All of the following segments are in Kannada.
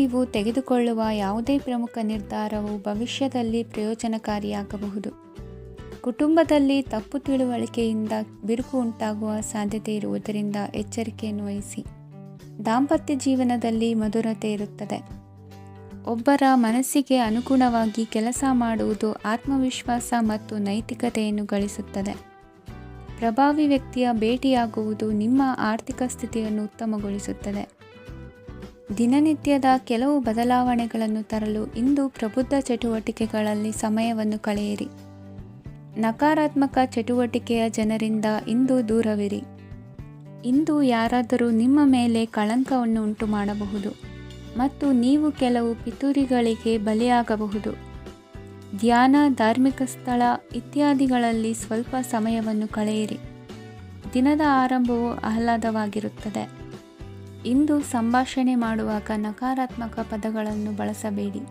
ನೀವು ತೆಗೆದುಕೊಳ್ಳುವ ಯಾವುದೇ ಪ್ರಮುಖ ನಿರ್ಧಾರವು ಭವಿಷ್ಯದಲ್ಲಿ ಪ್ರಯೋಜನಕಾರಿಯಾಗಬಹುದು. ಕುಟುಂಬದಲ್ಲಿ ತಪ್ಪು ತಿಳುವಳಿಕೆಯಿಂದ ಬಿರುಕು ಉಂಟಾಗುವ ಸಾಧ್ಯತೆ ಇರುವುದರಿಂದ ಎಚ್ಚರಿಕೆಯನ್ನು ವಹಿಸಿ. ದಾಂಪತ್ಯ ಜೀವನದಲ್ಲಿ ಮಧುರತೆ ಇರುತ್ತದೆ. ಒಬ್ಬರ ಮನಸ್ಸಿಗೆ ಅನುಗುಣವಾಗಿ ಕೆಲಸ ಮಾಡುವುದು ಆತ್ಮವಿಶ್ವಾಸ ಮತ್ತು ನೈತಿಕತೆಯನ್ನು ಗಳಿಸುತ್ತದೆ. ಪ್ರಭಾವಿ ವ್ಯಕ್ತಿಯ ಭೇಟಿಯಾಗುವುದು ನಿಮ್ಮ ಆರ್ಥಿಕ ಸ್ಥಿತಿಯನ್ನು ಉತ್ತಮಗೊಳಿಸುತ್ತದೆ. ದಿನನಿತ್ಯದ ಕೆಲವು ಬದಲಾವಣೆಗಳನ್ನು ತರಲು ಇಂದು ಪ್ರಬುದ್ಧ ಚಟುವಟಿಕೆಗಳಲ್ಲಿ ಸಮಯವನ್ನು ಕಳೆಯಿರಿ. ನಕಾರಾತ್ಮಕ ಚಟುವಟಿಕೆಯ ಜನರಿಂದ ಇಂದು ದೂರವಿರಿ. ಇಂದು ಯಾರಾದರೂ ನಿಮ್ಮ ಮೇಲೆ ಕಳಂಕವನ್ನು ಉಂಟು ಮಾಡಬಹುದು ಮತ್ತು ನೀವು ಕೆಲವು ಪಿತೂರಿಗಳಿಗೆ ಬಲಿಯಾಗಬಹುದು. ಧ್ಯಾನ, ಧಾರ್ಮಿಕ ಸ್ಥಳ ಇತ್ಯಾದಿಗಳಲ್ಲಿ ಸ್ವಲ್ಪ ಸಮಯವನ್ನು ಕಳೆಯಿರಿ. ದಿನದ ಆರಂಭವು ಆಹ್ಲಾದವಾಗಿರುತ್ತದೆ. ಇಂದು ಸಂಭಾಷಣೆ ಮಾಡುವಾಗ ನಕಾರಾತ್ಮಕ ಪದಗಳನ್ನು ಬಳಸಬೇಡಿ.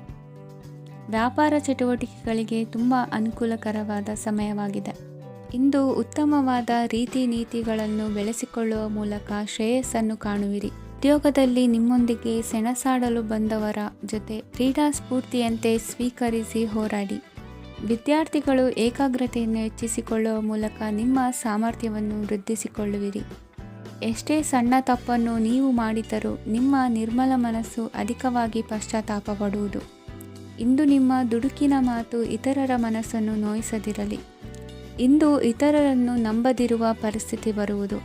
ವ್ಯಾಪಾರ ಚಟುವಟಿಕೆಗಳಿಗೆ ತುಂಬ ಅನುಕೂಲಕರವಾದ ಸಮಯವಾಗಿದೆ. ಇಂದು ಉತ್ತಮವಾದ ರೀತಿ ನೀತಿಗಳನ್ನು ಬೆಳೆಸಿಕೊಳ್ಳುವ ಮೂಲಕ ಶ್ರೇಯಸ್ಸನ್ನು ಕಾಣುವಿರಿ. ಉದ್ಯೋಗದಲ್ಲಿ ನಿಮ್ಮೊಂದಿಗೆ ಸೆಣಸಾಡಲು ಬಂದವರ ಜೊತೆ ಕ್ರೀಡಾ ಸ್ಫೂರ್ತಿಯಂತೆ ಸ್ವೀಕರಿಸಿ ಹೋರಾಡಿ. ವಿದ್ಯಾರ್ಥಿಗಳು ಏಕಾಗ್ರತೆಯನ್ನು ಹೆಚ್ಚಿಸಿಕೊಳ್ಳುವ ಮೂಲಕ ನಿಮ್ಮ ಸಾಮರ್ಥ್ಯವನ್ನು ವೃದ್ಧಿಸಿಕೊಳ್ಳುವಿರಿ. ಎಷ್ಟೇ ಸಣ್ಣ ತಪ್ಪನ್ನು ನೀವು ಮಾಡಿದರೂ ನಿಮ್ಮ ನಿರ್ಮಲ ಮನಸ್ಸು ಅಧಿಕವಾಗಿ ಪಶ್ಚಾತ್ತಾಪ ಪಡುವುದು. ಇಂದು ನಿಮ್ಮ ದುಡುಕಿನ ಮಾತು ಇತರರ ಮನಸ್ಸನ್ನು ನೋಯಿಸದಿರಲಿ. ಇಂದು ಇತರರನ್ನು ನಂಬದಿರುವ ಪರಿಸ್ಥಿತಿ ಬರುವುದು.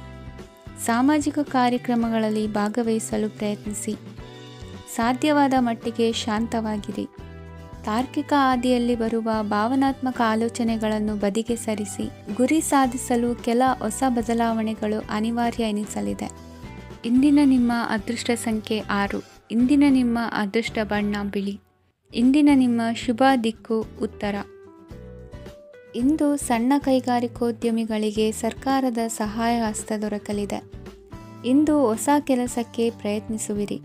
ಸಾಮಾಜಿಕ ಕಾರ್ಯಕ್ರಮಗಳಲ್ಲಿ ಭಾಗವಹಿಸಲು ಪ್ರಯತ್ನಿಸಿ. ಸಾಧ್ಯವಾದ ಮಟ್ಟಿಗೆ ಶಾಂತವಾಗಿರಿ. ತಾರ್ಕಿಕ ಹಾದಿಯಲ್ಲಿ ಬರುವ ಭಾವನಾತ್ಮಕ ಆಲೋಚನೆಗಳನ್ನು ಬದಿಗೆ ಸರಿಸಿ. ಗುರಿ ಸಾಧಿಸಲು ಕೆಲ ಹೊಸ ಬದಲಾವಣೆಗಳು ಅನಿವಾರ್ಯ ಎನಿಸಲಿದೆ. ಇಂದಿನ ನಿಮ್ಮ ಅದೃಷ್ಟ ಸಂಖ್ಯೆ 6. ಇಂದಿನ ನಿಮ್ಮ ಅದೃಷ್ಟ ಬಣ್ಣ ಬಿಳಿ. ಇಂದಿನ ನಿಮ್ಮ ಶುಭ ದಿಕ್ಕು ಉತ್ತರ. ಇಂದು ಸಣ್ಣ ಕೈಗಾರಿಕೋದ್ಯಮಿಗಳಿಗೆ ಸರ್ಕಾರದ ಸಹಾಯ ಹಸ್ತ ದೊರಕಲಿದೆ. ಇಂದು ಹೊಸ ಕೆಲಸಕ್ಕೆ ಪ್ರಯತ್ನಿಸುವಿರಿ.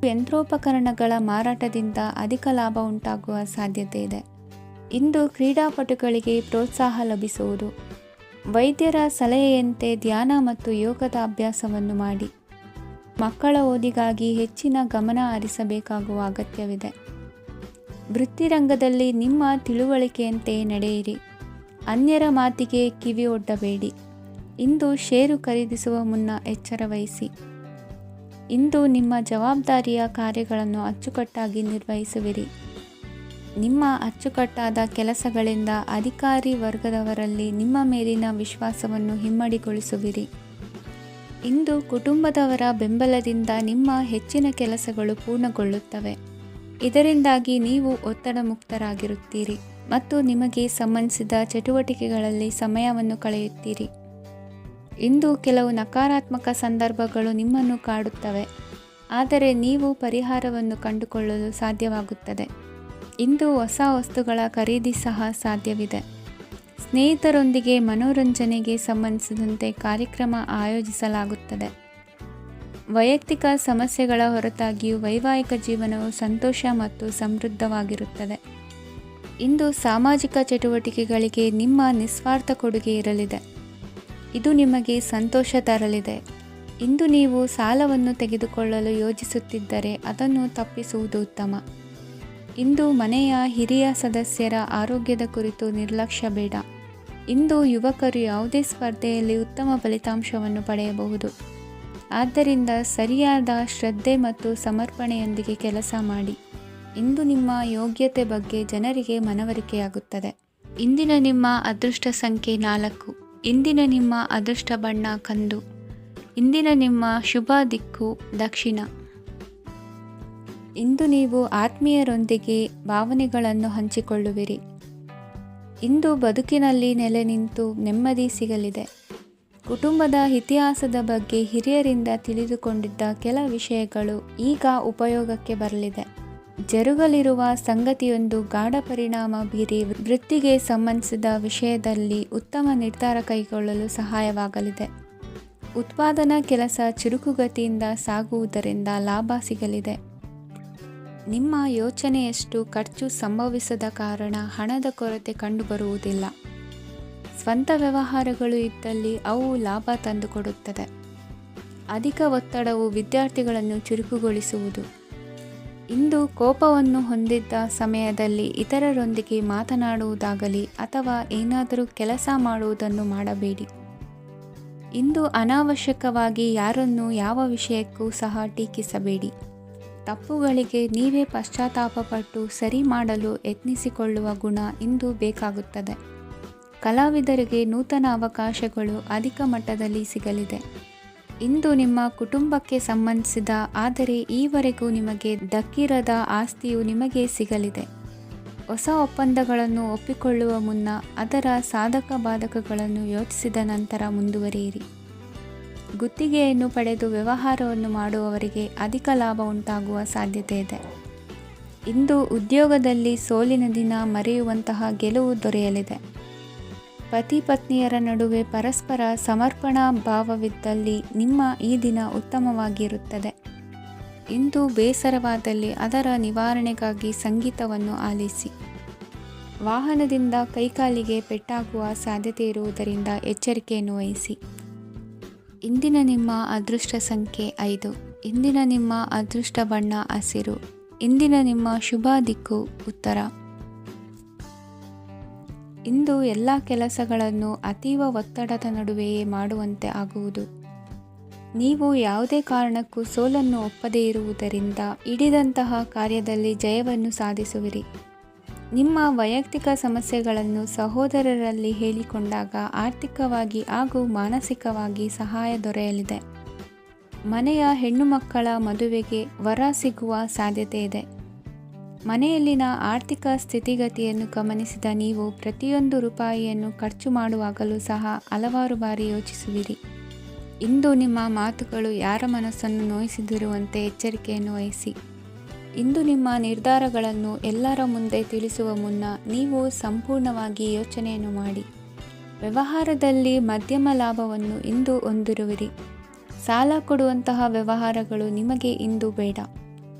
ಯಂತ್ರೋಪಕರಣಗಳ ಮಾರಾಟದಿಂದ ಅಧಿಕ ಲಾಭ ಉಂಟಾಗುವ ಸಾಧ್ಯತೆ ಇದೆ. ಇಂದು ಕ್ರೀಡಾಪಟುಗಳಿಗೆ ಪ್ರೋತ್ಸಾಹ ಲಭಿಸುವುದು. ವೈದ್ಯರ ಸಲಹೆಯಂತೆ ಧ್ಯಾನ ಮತ್ತು ಯೋಗದ ಅಭ್ಯಾಸವನ್ನು ಮಾಡಿ. ಮಕ್ಕಳ ಓದಿಗಾಗಿ ಹೆಚ್ಚಿನ ಗಮನ ಹರಿಸಬೇಕಾಗುವ ಅಗತ್ಯವಿದೆ. ವೃತ್ತಿರಂಗದಲ್ಲಿ ನಿಮ್ಮ ತಿಳುವಳಿಕೆಯಂತೆ ನಡೆಯಿರಿ. ಅನ್ಯರ ಮಾತಿಗೆ ಕಿವಿ ಒಡ್ಡಬೇಡಿ. ಇಂದು ಷೇರು ಖರೀದಿಸುವ ಮುನ್ನ ಎಚ್ಚರ ವಹಿಸಿ. ಇಂದು ನಿಮ್ಮ ಜವಾಬ್ದಾರಿಯ ಕಾರ್ಯಗಳನ್ನು ಅಚ್ಚುಕಟ್ಟಾಗಿ ನಿರ್ವಹಿಸುವಿರಿ. ನಿಮ್ಮ ಅಚ್ಚುಕಟ್ಟಾದ ಕೆಲಸಗಳಿಂದ ಅಧಿಕಾರಿ ವರ್ಗದವರಲ್ಲಿ ನಿಮ್ಮ ಮೇಲಿನ ವಿಶ್ವಾಸವನ್ನು ಇಮ್ಮಡಿಗೊಳಿಸುವಿರಿ. ಇಂದು ಕುಟುಂಬದವರ ಬೆಂಬಲದಿಂದ ನಿಮ್ಮ ಹೆಚ್ಚಿನ ಕೆಲಸಗಳು ಪೂರ್ಣಗೊಳ್ಳುತ್ತವೆ. ಇದರಿಂದಾಗಿ ನೀವು ಒತ್ತಡ ಮುಕ್ತರಾಗಿರುತ್ತೀರಿ ಮತ್ತು ನಿಮಗೆ ಸಂಬಂಧಿಸಿದ ಚಟುವಟಿಕೆಗಳಲ್ಲಿ ಸಮಯವನ್ನು ಕಳೆಯುತ್ತೀರಿ. ಇಂದು ಕೆಲವು ನಕಾರಾತ್ಮಕ ಸಂದರ್ಭಗಳು ನಿಮ್ಮನ್ನು ಕಾಡುತ್ತವೆ, ಆದರೆ ನೀವು ಪರಿಹಾರವನ್ನು ಕಂಡುಕೊಳ್ಳಲು ಸಾಧ್ಯವಾಗುತ್ತದೆ. ಇಂದು ಹೊಸ ವಸ್ತುಗಳ ಖರೀದಿ ಸಹ ಸಾಧ್ಯವಿದೆ. ಸ್ನೇಹಿತರೊಂದಿಗೆ ಮನೋರಂಜನೆಗೆ ಸಂಬಂಧಿಸಿದಂತೆ ಕಾರ್ಯಕ್ರಮ ಆಯೋಜಿಸಲಾಗುತ್ತದೆ. ವೈಯಕ್ತಿಕ ಸಮಸ್ಯೆಗಳ ಹೊರತಾಗಿಯೂ ವೈವಾಹಿಕ ಜೀವನವು ಸಂತೋಷ ಮತ್ತು ಸಮೃದ್ಧವಾಗಿರುತ್ತದೆ. ಇಂದು ಸಾಮಾಜಿಕ ಚಟುವಟಿಕೆಗಳಿಗೆ ನಿಮ್ಮ ನಿಸ್ವಾರ್ಥ ಕೊಡುಗೆ ಇರಲಿದೆ. ಇದು ನಿಮಗೆ ಸಂತೋಷ ತರಲಿದೆ. ಇಂದು ನೀವು ಸಾಲವನ್ನು ತೆಗೆದುಕೊಳ್ಳಲು ಯೋಜಿಸುತ್ತಿದ್ದರೆ ಅದನ್ನು ತಪ್ಪಿಸುವುದು ಉತ್ತಮ. ಇಂದು ಮನೆಯ ಹಿರಿಯ ಸದಸ್ಯರ ಆರೋಗ್ಯದ ಕುರಿತು ನಿರ್ಲಕ್ಷ್ಯ ಬೇಡ. ಇಂದು ಯುವಕರು ಯಾವುದೇ ಸ್ಪರ್ಧೆಯಲ್ಲಿ ಉತ್ತಮ ಫಲಿತಾಂಶವನ್ನು ಪಡೆಯಬಹುದು. ಆದ್ದರಿಂದ ಸರಿಯಾದ ಶ್ರದ್ಧೆ ಮತ್ತು ಸಮರ್ಪಣೆಯೊಂದಿಗೆ ಕೆಲಸ ಮಾಡಿ. ಇಂದು ನಿಮ್ಮ ಯೋಗ್ಯತೆ ಬಗ್ಗೆ ಜನರಿಗೆ ಮನವರಿಕೆಯಾಗುತ್ತದೆ. ಇಂದಿನ ನಿಮ್ಮ ಅದೃಷ್ಟ ಸಂಖ್ಯೆ 4. ಇಂದಿನ ನಿಮ್ಮ ಅದೃಷ್ಟ ಬಣ್ಣ ಕಂದು. ಇಂದಿನ ನಿಮ್ಮ ಶುಭ ದಿಕ್ಕು ದಕ್ಷಿಣ. ಇಂದು ನೀವು ಆತ್ಮೀಯರೊಂದಿಗೆ ಭಾವನೆಗಳನ್ನು ಹಂಚಿಕೊಳ್ಳುವಿರಿ. ಇಂದು ಬದುಕಿನಲ್ಲಿ ನೆಲೆ ನಿಂತು ನೆಮ್ಮದಿ ಸಿಗಲಿದೆ. ಕುಟುಂಬದ ಇತಿಹಾಸದ ಬಗ್ಗೆ ಹಿರಿಯರಿಂದ ತಿಳಿದುಕೊಂಡಿದ್ದ ಕೆಲ ವಿಷಯಗಳು ಈಗ ಉಪಯೋಗಕ್ಕೆ ಬರಲಿದೆ. ಜರುಗಲಿರುವ ಸಂಗತಿಯೊಂದು ಗಾಢ ಪರಿಣಾಮ ಬೀರಿ ವೃತ್ತಿಗೆ ಸಂಬಂಧಿಸಿದ ವಿಷಯದಲ್ಲಿ ಉತ್ತಮ ನಿರ್ಧಾರ ಕೈಗೊಳ್ಳಲು ಸಹಾಯವಾಗಲಿದೆ. ಉತ್ಪಾದನಾ ಕೆಲಸ ಚುರುಕುಗತಿಯಿಂದ ಸಾಗುವುದರಿಂದ ಲಾಭ ಸಿಗಲಿದೆ. ನಿಮ್ಮ ಯೋಚನೆಯಷ್ಟು ಖರ್ಚು ಸಂಭವಿಸದ ಕಾರಣ ಹಣದ ಕೊರತೆ ಕಂಡುಬರುವುದಿಲ್ಲ. ಸ್ವಂತ ವ್ಯವಹಾರಗಳು ಇದ್ದಲ್ಲಿ ಅವು ಲಾಭ ತಂದುಕೊಡುತ್ತದೆ. ಅಧಿಕ ಒತ್ತಡವು ವಿದ್ಯಾರ್ಥಿಗಳನ್ನು ಚುರುಕುಗೊಳಿಸುವುದು. ಇಂದು ಕೋಪವನ್ನು ಹೊಂದಿದ್ದ ಸಮಯದಲ್ಲಿ ಇತರರೊಂದಿಗೆ ಮಾತನಾಡುವುದಾಗಲಿ ಅಥವಾ ಏನಾದರೂ ಕೆಲಸ ಮಾಡುವುದನ್ನು ಮಾಡಬೇಡಿ. ಇಂದು ಅನಾವಶ್ಯಕವಾಗಿ ಯಾರನ್ನು ಯಾವ ವಿಷಯಕ್ಕೂ ಸಹ ಟೀಕಿಸಬೇಡಿ. ತಪ್ಪುಗಳಿಗೆ ನೀವೇ ಪಶ್ಚಾತ್ತಾಪಪಟ್ಟು ಸರಿ ಮಾಡಲು ಯತ್ನಿಸಿಕೊಳ್ಳುವ ಗುಣ ಇಂದು ಬೇಕಾಗುತ್ತದೆ. ಕಲಾವಿದರಿಗೆ ನೂತನ ಅವಕಾಶಗಳು ಅಧಿಕ ಮಟ್ಟದಲ್ಲಿ ಸಿಗಲಿದೆ. ಇಂದು ನಿಮ್ಮ ಕುಟುಂಬಕ್ಕೆ ಸಂಬಂಧಿಸಿದ ಆದರೆ ಈವರೆಗೂ ನಿಮಗೆ ದಕ್ಕಿರದ ಆಸ್ತಿಯು ನಿಮಗೆ ಸಿಗಲಿದೆ. ಹೊಸ ಒಪ್ಪಂದಗಳನ್ನು ಒಪ್ಪಿಕೊಳ್ಳುವ ಮುನ್ನ ಅದರ ಸಾಧಕ ಬಾಧಕಗಳನ್ನು ಯೋಚಿಸಿದ ನಂತರ ಮುಂದುವರಿಯಿರಿ. ಗುತ್ತಿಗೆಯನ್ನು ಪಡೆದು ವ್ಯವಹಾರವನ್ನು ಮಾಡುವವರಿಗೆ ಅಧಿಕ ಲಾಭ ಉಂಟಾಗುವ ಸಾಧ್ಯತೆ ಇದೆ. ಇಂದು ಉದ್ಯೋಗದಲ್ಲಿ ಸೋಲಿನ ದಿನ ಮರೆಯುವಂತಹ ಗೆಲುವು ದೊರೆಯಲಿದೆ. ಪತಿ ಪತ್ನಿಯರ ನಡುವೆ ಪರಸ್ಪರ ಸಮರ್ಪಣಾ ಭಾವವಿದ್ದಲ್ಲಿ ನಿಮ್ಮ ಈ ದಿನ ಉತ್ತಮವಾಗಿರುತ್ತದೆ. ಇಂದು ಬೇಸರವಾದಲ್ಲಿ ಅದರ ನಿವಾರಣೆಗಾಗಿ ಸಂಗೀತವನ್ನು ಆಲಿಸಿ. ವಾಹನದಿಂದ ಕೈಕಾಲಿಗೆ ಪೆಟ್ಟಾಗುವ ಸಾಧ್ಯತೆ ಇರುವುದರಿಂದ ಎಚ್ಚರಿಕೆಯನ್ನು ವಹಿಸಿ. ಇಂದಿನ ನಿಮ್ಮ ಅದೃಷ್ಟ ಸಂಖ್ಯೆ 5. ಇಂದಿನ ನಿಮ್ಮ ಅದೃಷ್ಟ ಬಣ್ಣ ಹಸಿರು. ಇಂದಿನ ನಿಮ್ಮ ಶುಭ ದಿಕ್ಕು ಉತ್ತರ. ಇಂದು ಎಲ್ಲ ಕೆಲಸಗಳನ್ನು ಅತೀವ ಒತ್ತಡದ ನಡುವೆಯೇ ಮಾಡುವಂತೆ ಆಗುವುದು. ನೀವು ಯಾವುದೇ ಕಾರಣಕ್ಕೂ ಸೋಲನ್ನು ಒಪ್ಪದೇ ಇರುವುದರಿಂದ ಹಿಡಿದಂತಹ ಕಾರ್ಯದಲ್ಲಿ ಜಯವನ್ನು ಸಾಧಿಸುವಿರಿ. ನಿಮ್ಮ ವೈಯಕ್ತಿಕ ಸಮಸ್ಯೆಗಳನ್ನು ಸಹೋದರರಲ್ಲಿ ಹೇಳಿಕೊಂಡಾಗ ಆರ್ಥಿಕವಾಗಿ ಹಾಗೂ ಮಾನಸಿಕವಾಗಿ ಸಹಾಯ ದೊರೆಯಲಿದೆ. ಮನೆಯ ಹೆಣ್ಣು ಮಕ್ಕಳ ಮದುವೆಗೆ ವರ ಸಿಗುವ ಸಾಧ್ಯತೆ ಇದೆ. ಮನೆಯಲ್ಲಿನ ಆರ್ಥಿಕ ಸ್ಥಿತಿಗತಿಯನ್ನು ಗಮನಿಸಿದ ನೀವು ಪ್ರತಿಯೊಂದು ರೂಪಾಯಿಯನ್ನು ಖರ್ಚು ಮಾಡುವಾಗಲೂ ಸಹ ಹಲವಾರು ಬಾರಿ ಯೋಚಿಸುವಿರಿ. ಇಂದು ನಿಮ್ಮ ಮಾತುಗಳು ಯಾರ ಮನಸ್ಸನ್ನು ನೋಯಿಸದಿರುವಂತೆ ಎಚ್ಚರಿಕೆಯನ್ನು ವಹಿಸಿ. ಇಂದು ನಿಮ್ಮ ನಿರ್ಧಾರಗಳನ್ನು ಎಲ್ಲರ ಮುಂದೆ ತಿಳಿಸುವ ಮುನ್ನ ನೀವು ಸಂಪೂರ್ಣವಾಗಿ ಯೋಚನೆಯನ್ನು ಮಾಡಿ. ವ್ಯವಹಾರದಲ್ಲಿ ಮಧ್ಯಮ ಲಾಭವನ್ನು ಇಂದು ಹೊಂದಿರುವಿರಿ. ಸಾಲ ಕೊಡುವಂತಹ ವ್ಯವಹಾರಗಳು ನಿಮಗೆ ಇಂದು ಬೇಡ.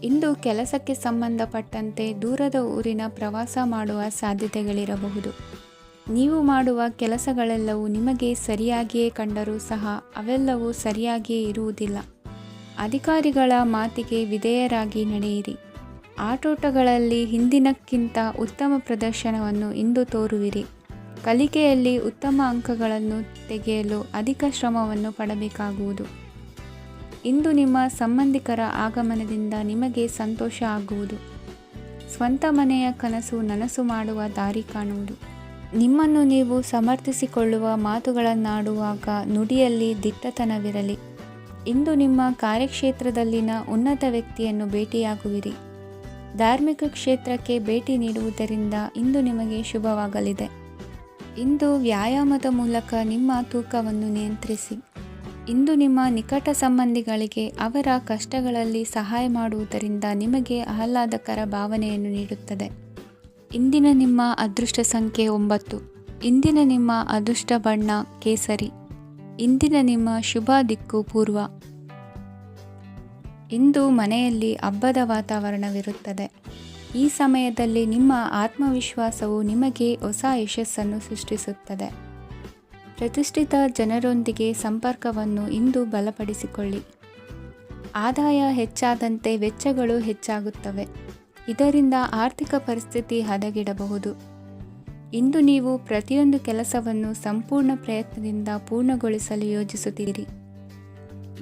ಇಂದು ಕೆಲಸಕ್ಕೆ ಸಂಬಂಧಪಟ್ಟಂತೆ ದೂರದ ಊರಿನ ಪ್ರವಾಸ ಮಾಡುವ ಸಾಧ್ಯತೆಗಳಿರಬಹುದು. ನೀವು ಮಾಡುವ ಕೆಲಸಗಳೆಲ್ಲವೂ ನಿಮಗೆ ಸರಿಯಾಗಿಯೇ ಕಂಡರೂ ಸಹ ಅವೆಲ್ಲವೂ ಸರಿಯಾಗಿಯೇ ಇರುವುದಿಲ್ಲ. ಅಧಿಕಾರಿಗಳ ಮಾತಿಗೆ ವಿಧೇಯರಾಗಿ ನಡೆಯಿರಿ. ಆಟೋಟಗಳಲ್ಲಿ ಹಿಂದಿನಕ್ಕಿಂತ ಉತ್ತಮ ಪ್ರದರ್ಶನವನ್ನು ಇಂದು ತೋರುವಿರಿ. ಕಲಿಕೆಯಲ್ಲಿ ಉತ್ತಮ ಅಂಕಗಳನ್ನು ತೆಗೆಯಲು ಅಧಿಕ ಶ್ರಮವನ್ನು ಪಡಬೇಕಾಗುವುದು. ಇಂದು ನಿಮ್ಮ ಸಂಬಂಧಿಕರ ಆಗಮನದಿಂದ ನಿಮಗೆ ಸಂತೋಷ ಆಗುವುದು. ಸ್ವಂತ ಮನೆಯ ಕನಸು ನನಸು ಮಾಡುವ ದಾರಿ ಕಾಣುವುದು. ನಿಮ್ಮನ್ನು ನೀವು ಸಮರ್ಥಿಸಿಕೊಳ್ಳುವ ಮಾತುಗಳನ್ನಾಡುವಾಗ ನುಡಿಯಲ್ಲಿ ದಿಟ್ಟತನವಿರಲಿ. ಇಂದು ನಿಮ್ಮ ಕಾರ್ಯಕ್ಷೇತ್ರದಲ್ಲಿನ ಉನ್ನತ ವ್ಯಕ್ತಿಯನ್ನು ಭೇಟಿಯಾಗುವಿರಿ. ಧಾರ್ಮಿಕ ಕ್ಷೇತ್ರಕ್ಕೆ ಭೇಟಿ ನೀಡುವುದರಿಂದ ಇಂದು ನಿಮಗೆ ಶುಭವಾಗಲಿದೆ. ಇಂದು ವ್ಯಾಯಾಮದ ಮೂಲಕ ನಿಮ್ಮ ತೂಕವನ್ನು ನಿಯಂತ್ರಿಸಿ. ಇಂದು ನಿಮ್ಮ ನಿಕಟ ಸಂಬಂಧಿಗಳಿಗೆ ಅವರ ಕಷ್ಟಗಳಲ್ಲಿ ಸಹಾಯ ಮಾಡುವುದರಿಂದ ನಿಮಗೆ ಆಹ್ಲಾದಕರ ಭಾವನೆಯನ್ನು ನೀಡುತ್ತದೆ. ಇಂದಿನ ನಿಮ್ಮ ಅದೃಷ್ಟ ಸಂಖ್ಯೆ 9. ಇಂದಿನ ನಿಮ್ಮ ಅದೃಷ್ಟ ಬಣ್ಣ ಕೇಸರಿ. ಇಂದಿನ ನಿಮ್ಮ ಶುಭ ದಿಕ್ಕು ಪೂರ್ವ. ಇಂದು ಮನೆಯಲ್ಲಿ ಹಬ್ಬದ ವಾತಾವರಣವಿರುತ್ತದೆ. ಈ ಸಮಯದಲ್ಲಿ ನಿಮ್ಮ ಆತ್ಮವಿಶ್ವಾಸವು ನಿಮಗೆ ಹೊಸ ಯಶಸ್ಸನ್ನು ಸೃಷ್ಟಿಸುತ್ತದೆ. ಪ್ರತಿಷ್ಠಿತ ಜನರೊಂದಿಗೆ ಸಂಪರ್ಕವನ್ನು ಇಂದು ಬಲಪಡಿಸಿಕೊಳ್ಳಿ. ಆದಾಯ ಹೆಚ್ಚಾದಂತೆ ವೆಚ್ಚಗಳು ಹೆಚ್ಚಾಗುತ್ತವೆ. ಇದರಿಂದ ಆರ್ಥಿಕ ಪರಿಸ್ಥಿತಿ ಹದಗೆಡಬಹುದು. ಇಂದು ನೀವು ಪ್ರತಿಯೊಂದು ಕೆಲಸವನ್ನು ಸಂಪೂರ್ಣ ಪ್ರಯತ್ನದಿಂದ ಪೂರ್ಣಗೊಳಿಸಲು ಯೋಜಿಸುತ್ತೀರಿ.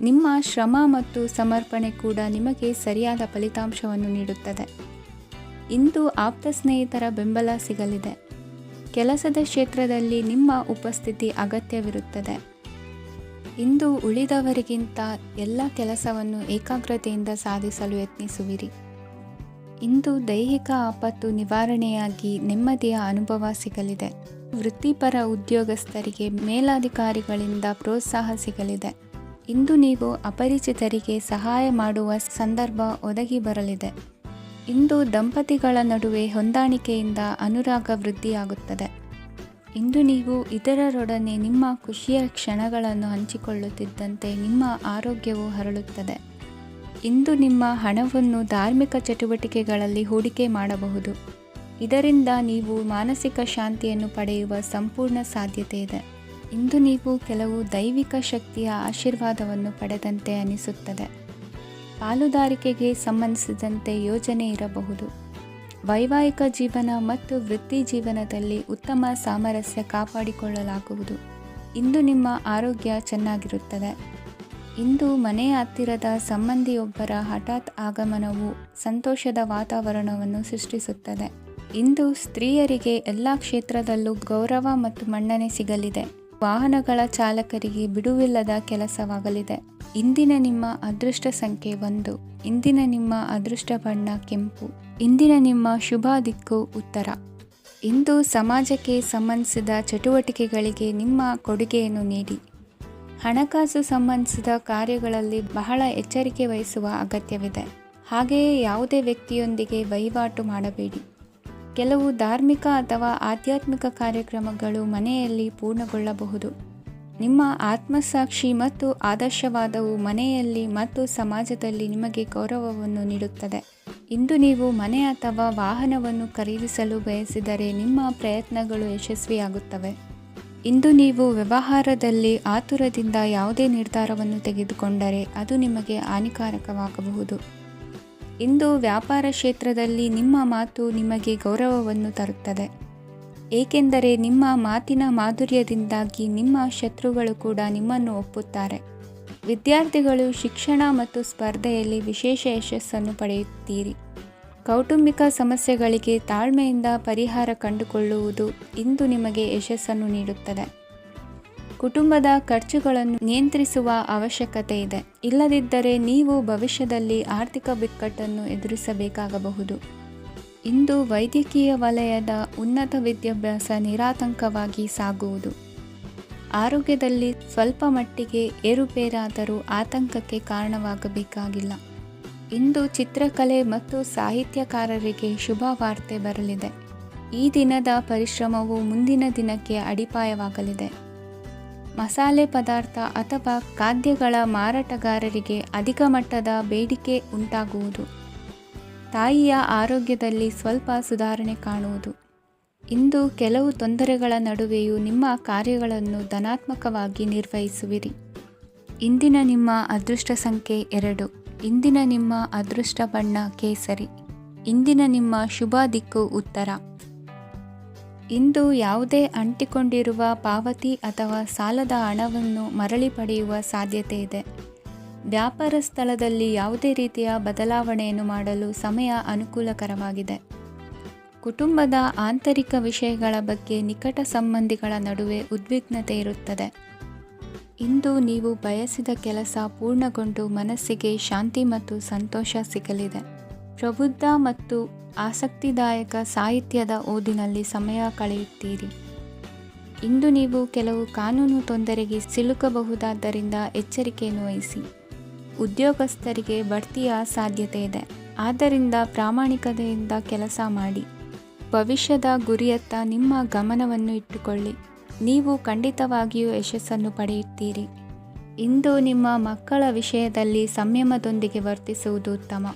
ನಿಮ್ಮ ಶ್ರಮ ಮತ್ತು ಸಮರ್ಪಣೆ ಕೂಡ ನಿಮಗೆ ಸರಿಯಾದ ಫಲಿತಾಂಶವನ್ನು ನೀಡುತ್ತದೆ. ಇಂದು ಆಪ್ತ ಸ್ನೇಹಿತರ ಬೆಂಬಲ ಸಿಗಲಿದೆ. ಕೆಲಸದ ಕ್ಷೇತ್ರದಲ್ಲಿ ನಿಮ್ಮ ಉಪಸ್ಥಿತಿ ಅಗತ್ಯವಿರುತ್ತದೆ. ಇಂದು ಉಳಿದವರಿಗಿಂತ ಎಲ್ಲ ಕೆಲಸವನ್ನು ಏಕಾಗ್ರತೆಯಿಂದ ಸಾಧಿಸಲು ಯತ್ನಿಸುವಿರಿ. ಇಂದು ದೈಹಿಕ ಆಪತ್ತು ನಿವಾರಣೆಯಾಗಿ ನೆಮ್ಮದಿಯ ಅನುಭವ ಸಿಗಲಿದೆ. ವೃತ್ತಿಪರ ಉದ್ಯೋಗಸ್ಥರಿಗೆ ಮೇಲಾಧಿಕಾರಿಗಳಿಂದ ಪ್ರೋತ್ಸಾಹ ಸಿಗಲಿದೆ. ಇಂದು ನೀವು ಅಪರಿಚಿತರಿಗೆ ಸಹಾಯ ಮಾಡುವ ಸಂದರ್ಭ ಒದಗಿ ಬರಲಿದೆ. ಇಂದು ದಂಪತಿಗಳ ನಡುವೆ ಹೊಂದಾಣಿಕೆಯಿಂದ ಅನುರಾಗ ವೃದ್ಧಿಯಾಗುತ್ತದೆ. ಇಂದು ನೀವು ಇತರರೊಡನೆ ನಿಮ್ಮ ಖುಷಿಯ ಕ್ಷಣಗಳನ್ನು ಹಂಚಿಕೊಳ್ಳುತ್ತಿದ್ದಂತೆ ನಿಮ್ಮ ಆರೋಗ್ಯವು ಹರಳುತ್ತದೆ. ಇಂದು ನಿಮ್ಮ ಹಣವನ್ನು ಧಾರ್ಮಿಕ ಚಟುವಟಿಕೆಗಳಲ್ಲಿ ಹೂಡಿಕೆ ಮಾಡಬಹುದು. ಇದರಿಂದ ನೀವು ಮಾನಸಿಕ ಶಾಂತಿಯನ್ನು ಪಡೆಯುವ ಸಂಪೂರ್ಣ ಸಾಧ್ಯತೆ ಇದೆ. ಇಂದು ನೀವು ಕೆಲವು ದೈವಿಕ ಶಕ್ತಿಯ ಆಶೀರ್ವಾದವನ್ನು ಪಡೆದಂತೆ ಅನಿಸುತ್ತದೆ. ಪಾಲುದಾರಿಕೆಗೆ ಸಂಬಂಧಿಸಿದಂತೆ ಯೋಜನೆ ಇರಬಹುದು. ವೈವಾಹಿಕ ಜೀವನ ಮತ್ತು ವೃತ್ತಿ ಜೀವನದಲ್ಲಿ ಉತ್ತಮ ಸಾಮರಸ್ಯ ಕಾಪಾಡಿಕೊಳ್ಳಲಾಗುವುದು. ಇಂದು ನಿಮ್ಮ ಆರೋಗ್ಯ ಚೆನ್ನಾಗಿರುತ್ತದೆ. ಇಂದು ಮನೆಯ ಹತ್ತಿರದ ಸಂಬಂಧಿಯೊಬ್ಬರ ಹಠಾತ್ ಆಗಮನವು ಸಂತೋಷದ ವಾತಾವರಣವನ್ನು ಸೃಷ್ಟಿಸುತ್ತದೆ. ಇಂದು ಸ್ತ್ರೀಯರಿಗೆ ಎಲ್ಲ ಕ್ಷೇತ್ರದಲ್ಲೂ ಗೌರವ ಮತ್ತು ಮನ್ನಣೆ ಸಿಗಲಿದೆ. ವಾಹನಗಳ ಚಾಲಕರಿಗೆ ಬಿಡುವಿಲ್ಲದ ಕೆಲಸವಾಗಲಿದೆ. ಇಂದಿನ ನಿಮ್ಮ ಅದೃಷ್ಟ ಸಂಖ್ಯೆ 1. ಇಂದಿನ ನಿಮ್ಮ ಅದೃಷ್ಟ ಬಣ್ಣ ಕೆಂಪು. ಇಂದಿನ ನಿಮ್ಮ ಶುಭ ದಿಕ್ಕು ಉತ್ತರ. ಇಂದು ಸಮಾಜಕ್ಕೆ ಸಂಬಂಧಿಸಿದ ಚಟುವಟಿಕೆಗಳಿಗೆ ನಿಮ್ಮ ಕೊಡುಗೆಯನ್ನು ನೀಡಿ. ಹಣಕಾಸು ಸಂಬಂಧಿಸಿದ ಕಾರ್ಯಗಳಲ್ಲಿ ಬಹಳ ಎಚ್ಚರಿಕೆ ವಹಿಸುವ ಅಗತ್ಯವಿದೆ. ಹಾಗೆಯೇ ಯಾವುದೇ ವ್ಯಕ್ತಿಯೊಂದಿಗೆ ವಹಿವಾಟು ಮಾಡಬೇಡಿ. ಕೆಲವು ಧಾರ್ಮಿಕ ಅಥವಾ ಆಧ್ಯಾತ್ಮಿಕ ಕಾರ್ಯಕ್ರಮಗಳು ಮನೆಯಲ್ಲಿ ಪೂರ್ಣಗೊಳ್ಳಬಹುದು. ನಿಮ್ಮ ಆತ್ಮಸಾಕ್ಷಿ ಮತ್ತು ಆದರ್ಶವಾದವು ಮನೆಯಲ್ಲಿ ಮತ್ತು ಸಮಾಜದಲ್ಲಿ ನಿಮಗೆ ಗೌರವವನ್ನು ನೀಡುತ್ತದೆ. ಇಂದು ನೀವು ಮನೆ ಅಥವಾ ವಾಹನವನ್ನು ಖರೀದಿಸಲು ಬಯಸಿದರೆ ನಿಮ್ಮ ಪ್ರಯತ್ನಗಳು ಯಶಸ್ವಿಯಾಗುತ್ತವೆ. ಇಂದು ನೀವು ವ್ಯವಹಾರದಲ್ಲಿ ಆತುರದಿಂದ ಯಾವುದೇ ನಿರ್ಧಾರವನ್ನು ತೆಗೆದುಕೊಂಡರೆ ಅದು ನಿಮಗೆ ಹಾನಿಕಾರಕವಾಗಬಹುದು. ಇಂದು ವ್ಯಾಪಾರ ಕ್ಷೇತ್ರದಲ್ಲಿ ನಿಮ್ಮ ಮಾತು ನಿಮಗೆ ಗೌರವವನ್ನು ತರುತ್ತದೆ, ಏಕೆಂದರೆ ನಿಮ್ಮ ಮಾತಿನ ಮಾಧುರ್ಯದಿಂದಾಗಿ ನಿಮ್ಮ ಶತ್ರುಗಳು ಕೂಡ ನಿಮ್ಮನ್ನು ಒಪ್ಪುತ್ತಾರೆ. ವಿದ್ಯಾರ್ಥಿಗಳು ಶಿಕ್ಷಣ ಮತ್ತು ಸ್ಪರ್ಧೆಯಲ್ಲಿ ವಿಶೇಷ ಯಶಸ್ಸನ್ನು ಪಡೆಯುತ್ತೀರಿ. ಕೌಟುಂಬಿಕ ಸಮಸ್ಯೆಗಳಿಗೆ ತಾಳ್ಮೆಯಿಂದ ಪರಿಹಾರ ಕಂಡುಕೊಳ್ಳುವುದು ಇಂದು ನಿಮಗೆ ಯಶಸ್ಸನ್ನು ನೀಡುತ್ತದೆ. ಕುಟುಂಬದ ಖರ್ಚುಗಳನ್ನು ನಿಯಂತ್ರಿಸುವ ಅವಶ್ಯಕತೆ ಇದೆ. ಇಲ್ಲದಿದ್ದರೆ ನೀವು ಭವಿಷ್ಯದಲ್ಲಿ ಆರ್ಥಿಕ ಬಿಕ್ಕಟ್ಟನ್ನು ಎದುರಿಸಬೇಕಾಗಬಹುದು. ಇಂದು ವೈದ್ಯಕೀಯ ವಲಯದ ಉನ್ನತ ವಿದ್ಯಾಭ್ಯಾಸ ನಿರಾತಂಕವಾಗಿ ಸಾಗುವುದು. ಆರೋಗ್ಯದಲ್ಲಿ ಸ್ವಲ್ಪ ಮಟ್ಟಿಗೆ ಏರುಪೇರಾದರೂ ಆತಂಕಕ್ಕೆ ಕಾರಣವಾಗಬೇಕಾಗಿಲ್ಲ. ಇಂದು ಚಿತ್ರಕಲೆ ಮತ್ತು ಸಾಹಿತ್ಯಕಾರರಿಗೆ ಶುಭ ವಾರ್ತೆ ಬರಲಿದೆ. ಈ ದಿನದ ಪರಿಶ್ರಮವು ಮುಂದಿನ ದಿನಕ್ಕೆ ಅಡಿಪಾಯವಾಗಲಿದೆ. ಮಸಾಲೆ ಪದಾರ್ಥ ಅಥವಾ ಖಾದ್ಯಗಳ ಮಾರಾಟಗಾರರಿಗೆ ಅಧಿಕ ಮಟ್ಟದ ಬೇಡಿಕೆ ಉಂಟಾಗುವುದು. ತಾಯಿಯ ಆರೋಗ್ಯದಲ್ಲಿ ಸ್ವಲ್ಪ ಸುಧಾರಣೆ ಕಾಣುವುದು. ಇಂದು ಕೆಲವು ತೊಂದರೆಗಳ ನಡುವೆಯೂ ನಿಮ್ಮ ಕಾರ್ಯಗಳನ್ನು ಧನಾತ್ಮಕವಾಗಿ ನಿರ್ವಹಿಸುವಿರಿ. ಇಂದಿನ ನಿಮ್ಮ ಅದೃಷ್ಟ ಸಂಖ್ಯೆ 2. ಇಂದಿನ ನಿಮ್ಮ ಅದೃಷ್ಟ ಬಣ್ಣ ಕೇಸರಿ. ಇಂದಿನ ನಿಮ್ಮ ಶುಭ ದಿಕ್ಕು ಉತ್ತರ. ಇಂದು ಯಾವುದೇ ಅಂಟಿಕೊಂಡಿರುವ ಪಾವತಿ ಅಥವಾ ಸಾಲದ ಹಣವನ್ನು ಮರಳಿ ಪಡೆಯುವ ಸಾಧ್ಯತೆ ಇದೆ. ವ್ಯಾಪಾರ ಸ್ಥಳದಲ್ಲಿ ಯಾವುದೇ ರೀತಿಯ ಬದಲಾವಣೆಯನ್ನು ಮಾಡಲು ಸಮಯ ಅನುಕೂಲಕರವಾಗಿದೆ. ಕುಟುಂಬದ ಆಂತರಿಕ ವಿಷಯಗಳ ಬಗ್ಗೆ ನಿಕಟ ಸಂಬಂಧಿಗಳ ನಡುವೆ ಉದ್ವಿಗ್ನತೆ ಇರುತ್ತದೆ. ಇಂದು ನೀವು ಬಯಸಿದ ಕೆಲಸ ಪೂರ್ಣಗೊಂಡು ಮನಸ್ಸಿಗೆ ಶಾಂತಿ ಮತ್ತು ಸಂತೋಷ ಸಿಗಲಿದೆ. ಪ್ರಬುದ್ಧ ಮತ್ತು ಆಸಕ್ತಿದಾಯಕ ಸಾಹಿತ್ಯದ ಓದಿನಲ್ಲಿ ಸಮಯ ಕಳೆಯುತ್ತೀರಿ. ಇಂದು ನೀವು ಕೆಲವು ಕಾನೂನು ತೊಂದರೆಗೆ ಸಿಲುಕಬಹುದಾದ್ದರಿಂದ ಎಚ್ಚರಿಕೆಯನ್ನು ವಹಿಸಿ. ಉದ್ಯೋಗಸ್ಥರಿಗೆ ಬಡ್ತಿಯ ಸಾಧ್ಯತೆ ಇದೆ, ಆದ್ದರಿಂದ ಪ್ರಾಮಾಣಿಕತೆಯಿಂದ ಕೆಲಸ ಮಾಡಿ. ಭವಿಷ್ಯದ ಗುರಿಯತ್ತ ನಿಮ್ಮ ಗಮನವನ್ನು ಇಟ್ಟುಕೊಳ್ಳಿ. ನೀವು ಖಂಡಿತವಾಗಿಯೂ ಯಶಸ್ಸನ್ನು ಪಡೆಯುತ್ತೀರಿ. ಇಂದು ನಿಮ್ಮ ಮಕ್ಕಳ ವಿಷಯದಲ್ಲಿ ಸಂಯಮದೊಂದಿಗೆ ವರ್ತಿಸುವುದು ಉತ್ತಮ.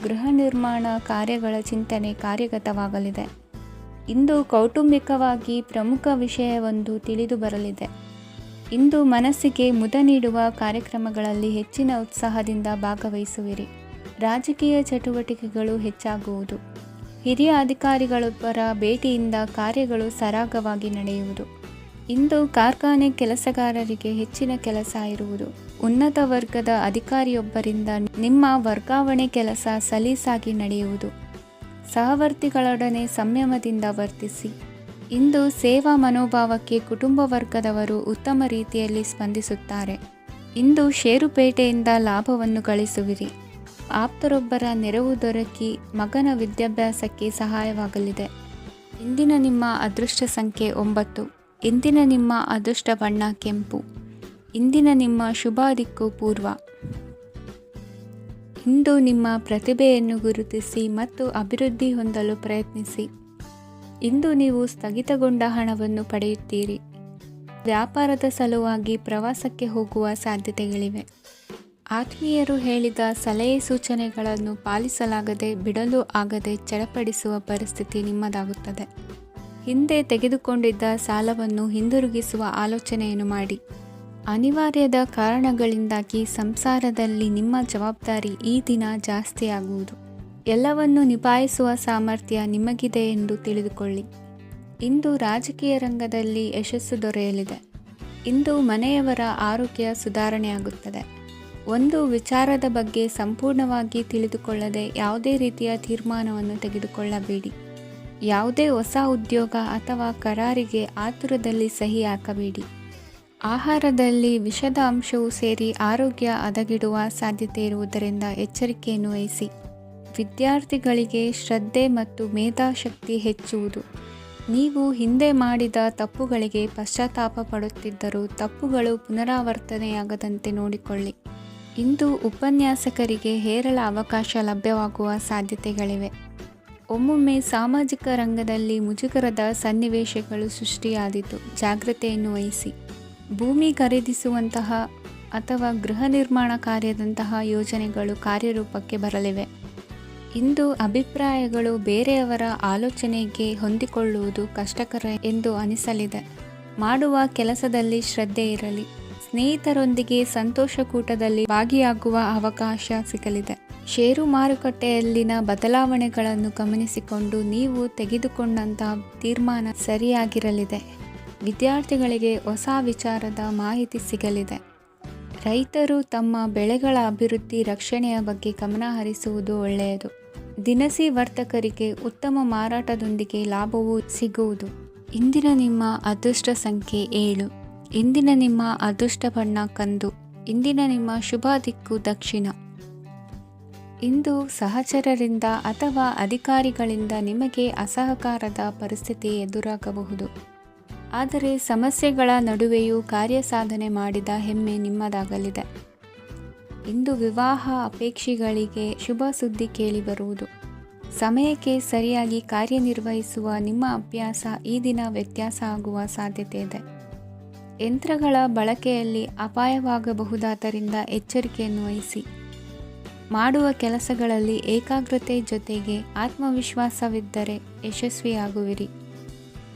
ಗೃಹ ನಿರ್ಮಾಣ ಕಾರ್ಯಗಳ ಚಿಂತನೆ ಕಾರ್ಯಗತವಾಗಲಿದೆ. ಇಂದು ಕೌಟುಂಬಿಕವಾಗಿ ಪ್ರಮುಖ ವಿಷಯವೊಂದು ತಿಳಿದು ಬರಲಿದೆ. ಇಂದು ಮನಸ್ಸಿಗೆ ಮುದ ನೀಡುವ ಕಾರ್ಯಕ್ರಮಗಳಲ್ಲಿ ಹೆಚ್ಚಿನ ಉತ್ಸಾಹದಿಂದ ಭಾಗವಹಿಸುವಿರಿ. ರಾಜಕೀಯ ಚಟುವಟಿಕೆಗಳು ಹೆಚ್ಚಾಗುವುದು. ಹಿರಿಯ ಅಧಿಕಾರಿಗಳೊಬ್ಬರ ಭೇಟಿಯಿಂದ ಕಾರ್ಯಗಳು ಸರಾಗವಾಗಿ ನಡೆಯುವುದು. ಇಂದು ಕಾರ್ಖಾನೆ ಕೆಲಸಗಾರರಿಗೆ ಹೆಚ್ಚಿನ ಕೆಲಸ ಇರುವುದು. ಉನ್ನತ ವರ್ಗದ ಅಧಿಕಾರಿಯೊಬ್ಬರಿಂದ ನಿಮ್ಮ ವರ್ಗಾವಣೆ ಕೆಲಸ ಸಲೀಸಾಗಿ ನಡೆಯುವುದು. ಸಹವರ್ತಿಗಳೊಡನೆ ಸಂಯಮದಿಂದ ವರ್ತಿಸಿ. ಇಂದು ಸೇವಾ ಮನೋಭಾವಕ್ಕೆ ಕುಟುಂಬ ವರ್ಗದವರು ಉತ್ತಮ ರೀತಿಯಲ್ಲಿ ಸ್ಪಂದಿಸುತ್ತಾರೆ. ಇಂದು ಷೇರುಪೇಟೆಯಿಂದ ಲಾಭವನ್ನು ಗಳಿಸುವಿರಿ. ಆಪ್ತರೊಬ್ಬರ ನೆರವು ದೊರಕಿ ಮಗನ ವಿದ್ಯಾಭ್ಯಾಸಕ್ಕೆ ಸಹಾಯವಾಗಲಿದೆ. ಇಂದಿನ ನಿಮ್ಮ ಅದೃಷ್ಟ ಸಂಖ್ಯೆ 9. ಇಂದಿನ ನಿಮ್ಮ ಅದೃಷ್ಟ ಬಣ್ಣ ಕೆಂಪು. ಇಂದಿನ ನಿಮ್ಮ ಶುಭ ದಿಕ್ಕು ಪೂರ್ವ. ಇಂದು ನಿಮ್ಮ ಪ್ರತಿಭೆಯನ್ನು ಗುರುತಿಸಿ ಮತ್ತು ಅಭಿವೃದ್ಧಿ ಹೊಂದಲು ಪ್ರಯತ್ನಿಸಿ. ಇಂದು ನೀವು ಸ್ಥಗಿತಗೊಂಡ ಹಣವನ್ನು ಪಡೆಯುತ್ತೀರಿ. ವ್ಯಾಪಾರದ ಸಲುವಾಗಿ ಪ್ರವಾಸಕ್ಕೆ ಹೋಗುವ ಸಾಧ್ಯತೆಗಳಿವೆ. ಆತ್ಮೀಯರು ಹೇಳಿದ ಸಲಹೆ ಸೂಚನೆಗಳನ್ನು ಪಾಲಿಸಲಾಗದೆ ಬಿಡಲು ಆಗದೆ ಚಡಪಡಿಸುವ ಪರಿಸ್ಥಿತಿ ನಿಮ್ಮದಾಗುತ್ತದೆ. ಹಿಂದೆ ತೆಗೆದುಕೊಂಡಿದ್ದ ಸಾಲವನ್ನು ಹಿಂದಿರುಗಿಸುವ ಆಲೋಚನೆಯನ್ನು ಮಾಡಿ. ಅನಿವಾರ್ಯದ ಕಾರಣಗಳಿಂದಾಗಿ ಸಂಸಾರದಲ್ಲಿ ನಿಮ್ಮ ಜವಾಬ್ದಾರಿ ಈ ದಿನ ಜಾಸ್ತಿಯಾಗುವುದು. ಎಲ್ಲವನ್ನು ನಿಭಾಯಿಸುವ ಸಾಮರ್ಥ್ಯ ನಿಮಗಿದೆ ಎಂದು ತಿಳಿದುಕೊಳ್ಳಿ. ಇಂದು ರಾಜಕೀಯ ರಂಗದಲ್ಲಿ ಯಶಸ್ಸು ದೊರೆಯಲಿದೆ. ಇಂದು ಮನೆಯವರ ಆರೋಗ್ಯ ಸುಧಾರಣೆಯಾಗುತ್ತದೆ. ಒಂದು ವಿಚಾರದ ಬಗ್ಗೆ ಸಂಪೂರ್ಣವಾಗಿ ತಿಳಿದುಕೊಳ್ಳದೆ ಯಾವುದೇ ರೀತಿಯ ತೀರ್ಮಾನವನ್ನು ತೆಗೆದುಕೊಳ್ಳಬೇಡಿ. ಯಾವುದೇ ಹೊಸ ಉದ್ಯೋಗ ಅಥವಾ ಕರಾರಿಗೆ ಆತುರದಲ್ಲಿ ಸಹಿ ಹಾಕಬೇಡಿ. ಆಹಾರದಲ್ಲಿ ವಿಷದ ಅಂಶವು ಸೇರಿ ಆರೋಗ್ಯ ಹದಗೆಡುವ ಸಾಧ್ಯತೆ ಇರುವುದರಿಂದ ಎಚ್ಚರಿಕೆಯನ್ನು ವಹಿಸಿ. ವಿದ್ಯಾರ್ಥಿಗಳಿಗೆ ಶ್ರದ್ಧೆ ಮತ್ತು ಮೇಧಾಶಕ್ತಿ ಹೆಚ್ಚುವುದು. ನೀವು ಹಿಂದೆ ಮಾಡಿದ ತಪ್ಪುಗಳಿಗೆ ಪಶ್ಚಾತ್ತಾಪ ಪಡುತ್ತಿದ್ದರೂ ತಪ್ಪುಗಳು ಪುನರಾವರ್ತನೆಯಾಗದಂತೆ ನೋಡಿಕೊಳ್ಳಿ. ಇಂದು ಉಪನ್ಯಾಸಕರಿಗೆ ಹೇರಳ ಅವಕಾಶ ಲಭ್ಯವಾಗುವ ಸಾಧ್ಯತೆಗಳಿವೆ. ಒಮ್ಮೊಮ್ಮೆ ಸಾಮಾಜಿಕ ರಂಗದಲ್ಲಿ ಮುಜುಗರದ ಸನ್ನಿವೇಶಗಳು ಸೃಷ್ಟಿಯಾದೀತು. ಜಾಗ್ರತೆಯನ್ನು ವಹಿಸಿ. ಭೂಮಿ ಖರೀದಿಸುವಂತಹ ಅಥವಾ ಗೃಹ ನಿರ್ಮಾಣ ಕಾರ್ಯದಂತಹ ಯೋಜನೆಗಳು ಕಾರ್ಯರೂಪಕ್ಕೆ ಬರಲಿವೆ. ಇಂದು ಅಭಿಪ್ರಾಯಗಳು ಬೇರೆಯವರ ಆಲೋಚನೆಗೆ ಹೊಂದಿಕೊಳ್ಳುವುದು ಕಷ್ಟಕರ ಎಂದು ಅನಿಸಲಿದೆ. ಮಾಡುವ ಕೆಲಸದಲ್ಲಿ ಶ್ರದ್ಧೆ ಇರಲಿ. ಸ್ನೇಹಿತರೊಂದಿಗೆ ಸಂತೋಷಕೂಟದಲ್ಲಿ ಭಾಗಿಯಾಗುವ ಅವಕಾಶ ಸಿಗಲಿದೆ. ಷೇರು ಮಾರುಕಟ್ಟೆಯಲ್ಲಿನ ಬದಲಾವಣೆಗಳನ್ನು ಗಮನಿಸಿಕೊಂಡು ನೀವು ತೆಗೆದುಕೊಂಡಂತಹ ತೀರ್ಮಾನ ಸರಿಯಾಗಿರಲಿದೆ. ವಿದ್ಯಾರ್ಥಿಗಳಿಗೆ ಹೊಸ ವಿಚಾರದ ಮಾಹಿತಿ ಸಿಗಲಿದೆ. ರೈತರು ತಮ್ಮ ಬೆಳೆಗಳ ಅಭಿವೃದ್ಧಿ ರಕ್ಷಣೆಯ ಬಗ್ಗೆ ಗಮನ ಹರಿಸುವುದು ಒಳ್ಳೆಯದು. ದಿನಸಿ ವರ್ತಕರಿಗೆ ಉತ್ತಮ ಮಾರಾಟದೊಂದಿಗೆ ಲಾಭವೂ ಸಿಗುವುದು. ಇಂದಿನ ನಿಮ್ಮ ಅದೃಷ್ಟ ಸಂಖ್ಯೆ 7. ಇಂದಿನ ನಿಮ್ಮ ಅದೃಷ್ಟ ಬಣ್ಣ ಕಂದು. ಇಂದಿನ ನಿಮ್ಮ ಶುಭ ದಿಕ್ಕು ದಕ್ಷಿಣ. ಇಂದು ಸಹಚರರಿಂದ ಅಥವಾ ಅಧಿಕಾರಿಗಳಿಂದ ನಿಮಗೆ ಅಸಹಕಾರದ ಪರಿಸ್ಥಿತಿ ಎದುರಾಗಬಹುದು. ಆದರೆ ಸಮಸ್ಯೆಗಳ ನಡುವೆಯೂ ಕಾರ್ಯಸಾಧನೆ ಮಾಡಿದ ಹೆಮ್ಮೆ ನಿಮ್ಮದಾಗಲಿದೆ. ಇಂದು ವಿವಾಹ ಅಪೇಕ್ಷಿಗಳಿಗೆ ಶುಭ ಸುದ್ದಿ ಕೇಳಿಬರುವುದು. ಸಮಯಕ್ಕೆ ಸರಿಯಾಗಿ ಕಾರ್ಯನಿರ್ವಹಿಸುವ ನಿಮ್ಮ ಅಭ್ಯಾಸ ಈ ದಿನ ವ್ಯತ್ಯಾಸ ಆಗುವ ಸಾಧ್ಯತೆ ಇದೆ. ಯಂತ್ರಗಳ ಬಳಕೆಯಲ್ಲಿ ಅಪಾಯವಾಗಬಹುದಾದ್ದರಿಂದ ಎಚ್ಚರಿಕೆಯನ್ನು ವಹಿಸಿ. ಮಾಡುವ ಕೆಲಸಗಳಲ್ಲಿ ಏಕಾಗ್ರತೆ ಜೊತೆಗೆ ಆತ್ಮವಿಶ್ವಾಸವಿದ್ದರೆ ಯಶಸ್ವಿಯಾಗುವಿರಿ.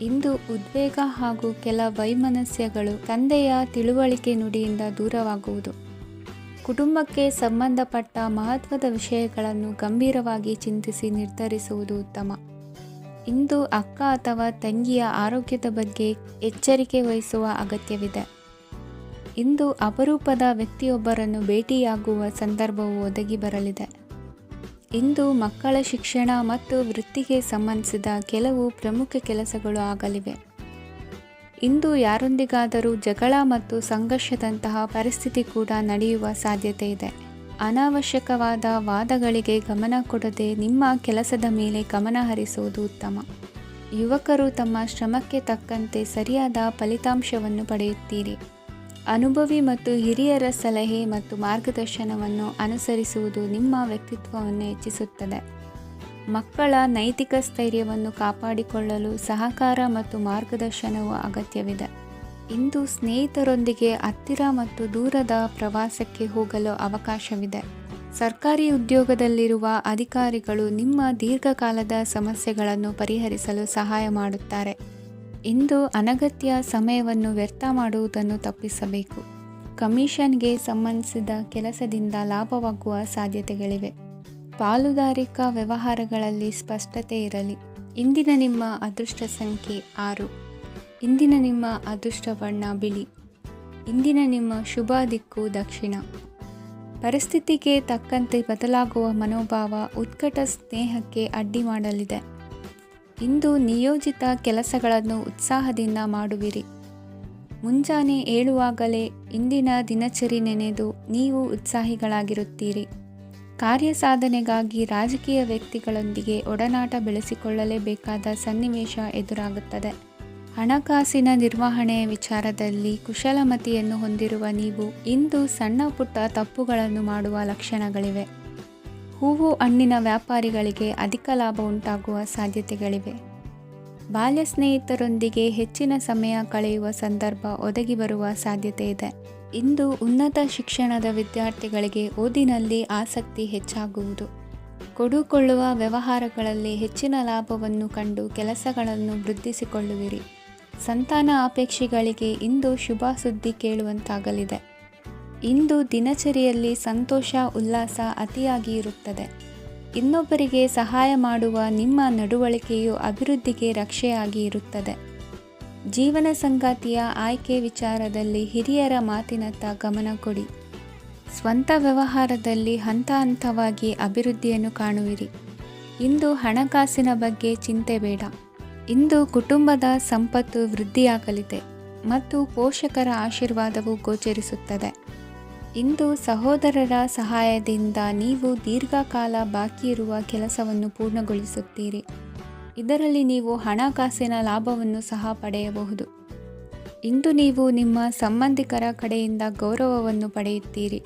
ಇಂದು ಉದ್ವೇಗ ಹಾಗೂ ಕೆಲ ವೈಮನಸ್ಯಗಳು ತಂದೆಯ ತಿಳುವಳಿಕೆ ನುಡಿಯಿಂದ ದೂರವಾಗುವುದು. ಕುಟುಂಬಕ್ಕೆ ಸಂಬಂಧಪಟ್ಟ ಮಹತ್ವದ ವಿಷಯಗಳನ್ನು ಗಂಭೀರವಾಗಿ ಚಿಂತಿಸಿ ನಿರ್ಧರಿಸುವುದು ಉತ್ತಮ. ಇಂದು ಅಕ್ಕ ಅಥವಾ ತಂಗಿಯ ಆರೋಗ್ಯದ ಬಗ್ಗೆ ಎಚ್ಚರಿಕೆ ವಹಿಸುವ ಅಗತ್ಯವಿದೆ. ಇಂದು ಅಪರೂಪದ ವ್ಯಕ್ತಿಯೊಬ್ಬರನ್ನು ಭೇಟಿಯಾಗುವ ಸಂದರ್ಭವು ಒದಗಿ ಬರಲಿದೆ. ಇಂದು ಮಕ್ಕಳ ಶಿಕ್ಷಣ ಮತ್ತು ವೃತ್ತಿಗೆ ಸಂಬಂಧಿಸಿದ ಕೆಲವು ಪ್ರಮುಖ ಕೆಲಸಗಳು ಆಗಲಿವೆ. ಇಂದು ಯಾರೊಂದಿಗಾದರೂ ಜಗಳ ಮತ್ತು ಸಂಘರ್ಷದಂತಹ ಪರಿಸ್ಥಿತಿ ಕೂಡ ನಡೆಯುವ ಸಾಧ್ಯತೆ ಇದೆ. ಅನಾವಶ್ಯಕವಾದ ವಾದಗಳಿಗೆ ಗಮನ ಕೊಡದೆ ನಿಮ್ಮ ಕೆಲಸದ ಮೇಲೆ ಗಮನ ಹರಿಸುವುದು ಉತ್ತಮ. ಯುವಕರು ತಮ್ಮ ಶ್ರಮಕ್ಕೆ ತಕ್ಕಂತೆ ಸರಿಯಾದ ಫಲಿತಾಂಶವನ್ನು ಪಡೆಯುತ್ತೀರಿ. ಅನುಭವಿ ಮತ್ತು ಹಿರಿಯರ ಸಲಹೆ ಮತ್ತು ಮಾರ್ಗದರ್ಶನವನ್ನು ಅನುಸರಿಸುವುದು ನಿಮ್ಮ ವ್ಯಕ್ತಿತ್ವವನ್ನು ಹೆಚ್ಚಿಸುತ್ತದೆ. ಮಕ್ಕಳ ನೈತಿಕ ಸ್ಥೈರ್ಯವನ್ನು ಕಾಪಾಡಿಕೊಳ್ಳಲು ಸಹಕಾರ ಮತ್ತು ಮಾರ್ಗದರ್ಶನವು ಅಗತ್ಯವಿದೆ. ಇಂದು ಸ್ನೇಹಿತರೊಂದಿಗೆ ಹತ್ತಿರ ಮತ್ತು ದೂರದ ಪ್ರವಾಸಕ್ಕೆ ಹೋಗಲು ಅವಕಾಶವಿದೆ. ಸರ್ಕಾರಿ ಉದ್ಯೋಗದಲ್ಲಿರುವ ಅಧಿಕಾರಿಗಳು ನಿಮ್ಮ ದೀರ್ಘಕಾಲದ ಸಮಸ್ಯೆಗಳನ್ನು ಪರಿಹರಿಸಲು ಸಹಾಯ ಮಾಡುತ್ತಾರೆ. ಇಂದು ಅನಗತ್ಯ ಸಮಯವನ್ನು ವ್ಯರ್ಥ ಮಾಡುವುದನ್ನು ತಪ್ಪಿಸಬೇಕು. ಕಮಿಷನ್ಗೆ ಸಂಬಂಧಿಸಿದ ಕೆಲಸದಿಂದ ಲಾಭವಾಗುವ ಸಾಧ್ಯತೆಗಳಿವೆ. ಪಾಲುದಾರಿಕಾ ವ್ಯವಹಾರಗಳಲ್ಲಿ ಸ್ಪಷ್ಟತೆ ಇರಲಿ. ಇಂದಿನ ನಿಮ್ಮ ಅದೃಷ್ಟ ಸಂಖ್ಯೆ 6. ಇಂದಿನ ನಿಮ್ಮ ಅದೃಷ್ಟ ಬಣ್ಣ ಬಿಳಿ. ಇಂದಿನ ನಿಮ್ಮ ಶುಭ ದಿಕ್ಕು ದಕ್ಷಿಣ. ಪರಿಸ್ಥಿತಿಗೆ ತಕ್ಕಂತೆ ಬದಲಾಗುವ ಮನೋಭಾವ ಉತ್ಕಟ ಸ್ನೇಹಕ್ಕೆ ಅಡ್ಡಿ ಮಾಡಲಿದೆ. ಇಂದು ನಿಯೋಜಿತ ಕೆಲಸಗಳನ್ನು ಉತ್ಸಾಹದಿಂದ ಮಾಡುವಿರಿ. ಮುಂಜಾನೆ ಏಳುವಾಗಲೇ ಇಂದಿನ ದಿನಚರಿ ನೆನೆದು ನೀವು ಉತ್ಸಾಹಿಗಳಾಗಿರುತ್ತೀರಿ. ಕಾರ್ಯಸಾಧನೆಗಾಗಿ ರಾಜಕೀಯ ವ್ಯಕ್ತಿಗಳೊಂದಿಗೆ ಒಡನಾಟ ಬೆಳೆಸಿಕೊಳ್ಳಲೇಬೇಕಾದ ಸನ್ನಿವೇಶ ಎದುರಾಗುತ್ತದೆ. ಹಣಕಾಸಿನ ನಿರ್ವಹಣೆಯ ವಿಚಾರದಲ್ಲಿ ಕುಶಲಮತಿಯನ್ನು ಹೊಂದಿರುವ ನೀವು ಇಂದು ಸಣ್ಣ ಪುಟ್ಟ ತಪ್ಪುಗಳನ್ನು ಮಾಡುವ ಲಕ್ಷಣಗಳಿವೆ. ಹೂವು ಹಣ್ಣಿನ ವ್ಯಾಪಾರಿಗಳಿಗೆ ಅಧಿಕ ಲಾಭ ಉಂಟಾಗುವ ಸಾಧ್ಯತೆಗಳಿವೆ. ಬಾಲ್ಯ ಸ್ನೇಹಿತರೊಂದಿಗೆ ಹೆಚ್ಚಿನ ಸಮಯ ಕಳೆಯುವ ಸಂದರ್ಭ ಒದಗಿ ಬರುವ ಸಾಧ್ಯತೆ ಇದೆ. ಇಂದು ಉನ್ನತ ಶಿಕ್ಷಣದ ವಿದ್ಯಾರ್ಥಿಗಳಿಗೆ ಓದಿನಲ್ಲಿ ಆಸಕ್ತಿ ಹೆಚ್ಚಾಗುವುದು. ಕೊಡುಕೊಳ್ಳುವ ವ್ಯವಹಾರಗಳಲ್ಲಿ ಹೆಚ್ಚಿನ ಲಾಭವನ್ನು ಕಂಡು ಕೆಲಸಗಳನ್ನು ವೃದ್ಧಿಸಿಕೊಳ್ಳುವಿರಿ. ಸಂತಾನ ಅಪೇಕ್ಷೆಗಳಿಗೆ ಇಂದು ಶುಭ ಸುದ್ದಿ ಕೇಳುವಂತಾಗಲಿದೆ. ಇಂದು ದಿನಚರಿಯಲ್ಲಿ ಸಂತೋಷ ಉಲ್ಲಾಸ ಅತಿಯಾಗಿ ಇರುತ್ತದೆ. ಇನ್ನೊಬ್ಬರಿಗೆ ಸಹಾಯ ಮಾಡುವ ನಿಮ್ಮ ನಡವಳಿಕೆಯು ಅಭಿವೃದ್ಧಿಗೆ ರಕ್ಷೆಯಾಗಿ ಇರುತ್ತದೆ. ಜೀವನ ಸಂಗಾತಿಯ ಆಯ್ಕೆ ವಿಚಾರದಲ್ಲಿ ಹಿರಿಯರ ಮಾತಿನತ್ತ ಗಮನ ಕೊಡಿ. ಸ್ವಂತ ವ್ಯವಹಾರದಲ್ಲಿ ಹಂತ ಹಂತವಾಗಿ ಅಭಿವೃದ್ಧಿಯನ್ನು ಕಾಣುವಿರಿ. ಇಂದು ಹಣಕಾಸಿನ ಬಗ್ಗೆ ಚಿಂತೆ ಬೇಡ. ಇಂದು ಕುಟುಂಬದ ಸಂಪತ್ತು ವೃದ್ಧಿಯಾಗಲಿದೆ ಮತ್ತು ಪೋಷಕರ ಆಶೀರ್ವಾದವು ಗೋಚರಿಸುತ್ತದೆ. ಇಂದು ಸಹೋದರರ ಸಹಾಯದಿಂದ ನೀವು ದೀರ್ಘಕಾಲ ಬಾಕಿ ಇರುವ ಕೆಲಸವನ್ನು ಪೂರ್ಣಗೊಳಿಸುತ್ತೀರಿ. ಇದರಲ್ಲಿ ನೀವು ಹಣಕಾಸಿನ ಲಾಭವನ್ನು ಸಹ ಪಡೆಯಬಹುದು. ಇಂದು ನೀವು ನಿಮ್ಮ ಸಂಬಂಧಿಕರ ಕಡೆಯಿಂದ ಗೌರವವನ್ನು ಪಡೆಯುತ್ತೀರಿ.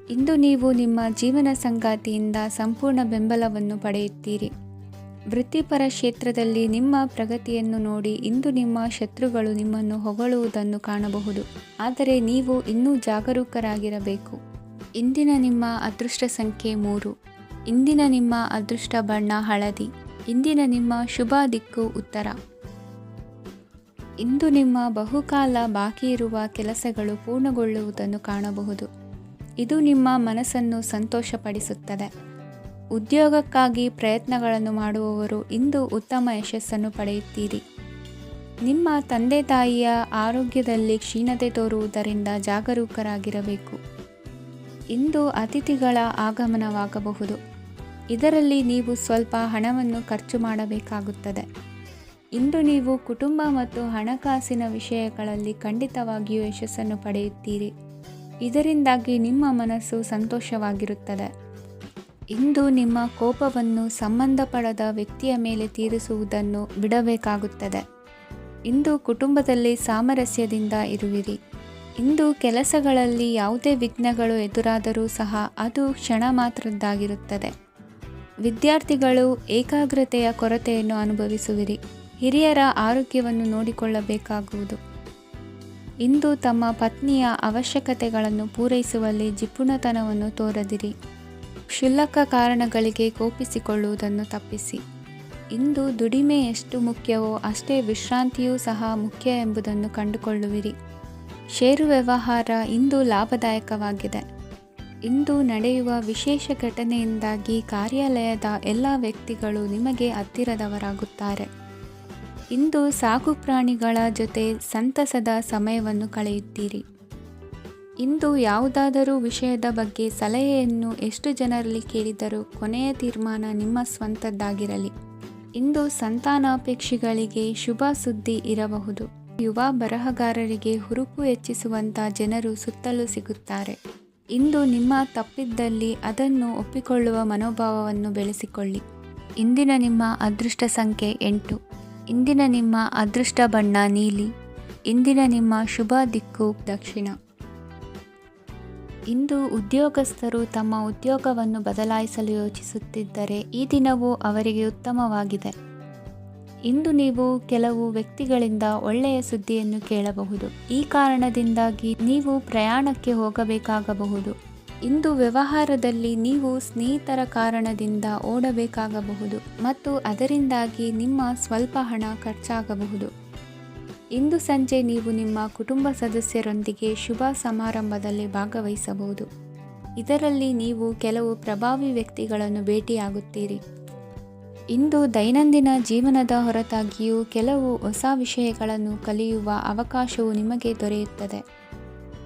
ಇಂದು ನೀವು ನಿಮ್ಮ ಜೀವನ ಸಂಗಾತಿಯಿಂದ ಸಂಪೂರ್ಣ ಬೆಂಬಲವನ್ನು ಪಡೆಯುತ್ತೀರಿ. ವೃತ್ತಿಪರ ಕ್ಷೇತ್ರದಲ್ಲಿ ನಿಮ್ಮ ಪ್ರಗತಿಯನ್ನು ನೋಡಿ ಇಂದು ನಿಮ್ಮ ಶತ್ರುಗಳು ನಿಮ್ಮನ್ನು ಹೊಗಳುವುದನ್ನು ಕಾಣಬಹುದು. ಆದರೆ ನೀವು ಇನ್ನೂ ಜಾಗರೂಕರಾಗಿರಬೇಕು. ಇಂದಿನ ನಿಮ್ಮ ಅದೃಷ್ಟ ಸಂಖ್ಯೆ 3. ಇಂದಿನ ನಿಮ್ಮ ಅದೃಷ್ಟ ಬಣ್ಣ ಹಳದಿ. ಇಂದಿನ ನಿಮ್ಮ ಶುಭ ದಿಕ್ಕು ಉತ್ತರ. ಇಂದು ನಿಮ್ಮ ಬಹುಕಾಲ ಬಾಕಿ ಇರುವ ಕೆಲಸಗಳು ಪೂರ್ಣಗೊಳ್ಳುವುದನ್ನು ಕಾಣಬಹುದು. ಇದು ನಿಮ್ಮ ಮನಸ್ಸನ್ನು ಸಂತೋಷಪಡಿಸುತ್ತದೆ. ಉದ್ಯೋಗಕ್ಕಾಗಿ ಪ್ರಯತ್ನಗಳನ್ನು ಮಾಡುವವರು ಇಂದು ಉತ್ತಮ ಯಶಸ್ಸನ್ನು ಪಡೆಯುತ್ತೀರಿ. ನಿಮ್ಮ ತಂದೆ ತಾಯಿಯ ಆರೋಗ್ಯದಲ್ಲಿ ಕ್ಷೀಣತೆ ತೋರುವುದರಿಂದ ಜಾಗರೂಕರಾಗಿರಬೇಕು. ಇಂದು ಅತಿಥಿಗಳ ಆಗಮನವಾಗಬಹುದು. ಇದರಲ್ಲಿ ನೀವು ಸ್ವಲ್ಪ ಹಣವನ್ನು ಖರ್ಚು ಮಾಡಬೇಕಾಗುತ್ತದೆ. ಇಂದು ನೀವು ಕುಟುಂಬ ಮತ್ತು ಹಣಕಾಸಿನ ವಿಷಯಗಳಲ್ಲಿ ಖಂಡಿತವಾಗಿಯೂ ಯಶಸ್ಸನ್ನು ಪಡೆಯುತ್ತೀರಿ. ಇದರಿಂದಾಗಿ ನಿಮ್ಮ ಮನಸ್ಸು ಸಂತೋಷವಾಗಿರುತ್ತದೆ. ಇಂದು ನಿಮ್ಮ ಕೋಪವನ್ನು ಸಂಬಂಧಪಡದ ವ್ಯಕ್ತಿಯ ಮೇಲೆ ತೀರಿಸುವುದನ್ನು ಬಿಡಬೇಕಾಗುತ್ತದೆ. ಇಂದು ಕುಟುಂಬದಲ್ಲಿ ಸಾಮರಸ್ಯದಿಂದ ಇರುವಿರಿ. ಇಂದು ಕೆಲಸಗಳಲ್ಲಿ ಯಾವುದೇ ವಿಘ್ನಗಳು ಎದುರಾದರೂ ಸಹ ಅದು ಕ್ಷಣ ಮಾತ್ರದ್ದಾಗಿರುತ್ತದೆ. ವಿದ್ಯಾರ್ಥಿಗಳು ಏಕಾಗ್ರತೆಯ ಕೊರತೆಯನ್ನು ಅನುಭವಿಸುವಿರಿ. ಹಿರಿಯರ ಆರೋಗ್ಯವನ್ನು ನೋಡಿಕೊಳ್ಳಬೇಕಾಗುವುದು. ಇಂದು ತಮ್ಮ ಪತ್ನಿಯ ಅವಶ್ಯಕತೆಗಳನ್ನು ಪೂರೈಸುವಲ್ಲಿ ಜಿಪುಣತನವನ್ನು ತೋರದಿರಿ. ಕ್ಷುಲ್ಲಕ ಕಾರಣಗಳಿಗೆ ಕೋಪಿಸಿಕೊಳ್ಳುವುದನ್ನು ತಪ್ಪಿಸಿ. ಇಂದು ದುಡಿಮೆ ಎಷ್ಟು ಮುಖ್ಯವೋ ಅಷ್ಟೇ ವಿಶ್ರಾಂತಿಯೂ ಸಹ ಮುಖ್ಯ ಎಂಬುದನ್ನು ಕಂಡುಕೊಳ್ಳುವಿರಿ. ಷೇರು ವ್ಯವಹಾರ ಇಂದು ಲಾಭದಾಯಕವಾಗಿದೆ. ಇಂದು ನಡೆಯುವ ವಿಶೇಷ ಘಟನೆಯಿಂದಾಗಿ ಕಾರ್ಯಾಲಯದ ಎಲ್ಲ ವ್ಯಕ್ತಿಗಳು ನಿಮಗೆ ಹತ್ತಿರದವರಾಗುತ್ತಾರೆ. ಇಂದು ಸಾಕು ಪ್ರಾಣಿಗಳ ಜೊತೆ ಸಂತಸದ ಸಮಯವನ್ನು ಕಳೆಯುತ್ತೀರಿ. ಇಂದು ಯಾವುದಾದರೂ ವಿಷಯದ ಬಗ್ಗೆ ಸಲಹೆಯನ್ನು ಎಷ್ಟು ಜನರಲ್ಲಿ ಕೇಳಿದರೂ ಕೊನೆಯ ತೀರ್ಮಾನ ನಿಮ್ಮ ಸ್ವಂತದ್ದಾಗಿರಲಿ. ಇಂದು ಸಂತಾನಾಪೇಕ್ಷಿಗಳಿಗೆ ಶುಭ ಸುದ್ದಿ ಇರಬಹುದು. ಯುವ ಬರಹಗಾರರಿಗೆ ಹುರುಪು ಹೆಚ್ಚಿಸುವಂಥ ಜನರು ಸುತ್ತಲೂ ಸಿಗುತ್ತಾರೆ. ಇಂದು ನಿಮ್ಮ ತಪ್ಪಿದ್ದಲ್ಲಿ ಅದನ್ನು ಒಪ್ಪಿಕೊಳ್ಳುವ ಮನೋಭಾವವನ್ನು ಬೆಳೆಸಿಕೊಳ್ಳಿ. ಇಂದಿನ ನಿಮ್ಮ ಅದೃಷ್ಟ ಸಂಖ್ಯೆ 8. ಇಂದಿನ ನಿಮ್ಮ ಅದೃಷ್ಟ ಬಣ್ಣ ನೀಲಿ. ಇಂದಿನ ನಿಮ್ಮ ಶುಭ ದಿಕ್ಕು ದಕ್ಷಿಣ. ಇಂದು ಉದ್ಯೋಗಸ್ಥರು ತಮ್ಮ ಉದ್ಯೋಗವನ್ನು ಬದಲಾಯಿಸಲು ಯೋಚಿಸುತ್ತಿದ್ದರೆ ಈ ದಿನವೂ ಅವರಿಗೆ ಉತ್ತಮವಾಗಿದೆ. ಇಂದು ನೀವು ಕೆಲವು ವ್ಯಕ್ತಿಗಳಿಂದ ಒಳ್ಳೆಯ ಸುದ್ದಿಯನ್ನು ಕೇಳಬಹುದು. ಈ ಕಾರಣದಿಂದಾಗಿ ನೀವು ಪ್ರಯಾಣಕ್ಕೆ ಹೋಗಬೇಕಾಗಬಹುದು. ಇಂದು ವ್ಯವಹಾರದಲ್ಲಿ ನೀವು ಸ್ನೇಹಿತರ ಕಾರಣದಿಂದ ಓಡಬೇಕಾಗಬಹುದು ಮತ್ತು ಅದರಿಂದಾಗಿ ನಿಮ್ಮ ಸ್ವಲ್ಪ ಹಣ ಖರ್ಚಾಗಬಹುದು. ಇಂದು ಸಂಜೆ ನೀವು ನಿಮ್ಮ ಕುಟುಂಬ ಸದಸ್ಯರೊಂದಿಗೆ ಶುಭ ಸಮಾರಂಭದಲ್ಲಿ ಭಾಗವಹಿಸಬಹುದು. ಇದರಲ್ಲಿ ನೀವು ಕೆಲವು ಪ್ರಭಾವಿ ವ್ಯಕ್ತಿಗಳನ್ನು ಭೇಟಿಯಾಗುತ್ತೀರಿ. ಇಂದು ದೈನಂದಿನ ಜೀವನದ ಹೊರತಾಗಿಯೂ ಕೆಲವು ಹೊಸ ವಿಷಯಗಳನ್ನು ಕಲಿಯುವ ಅವಕಾಶವು ನಿಮಗೆ ದೊರೆಯುತ್ತದೆ.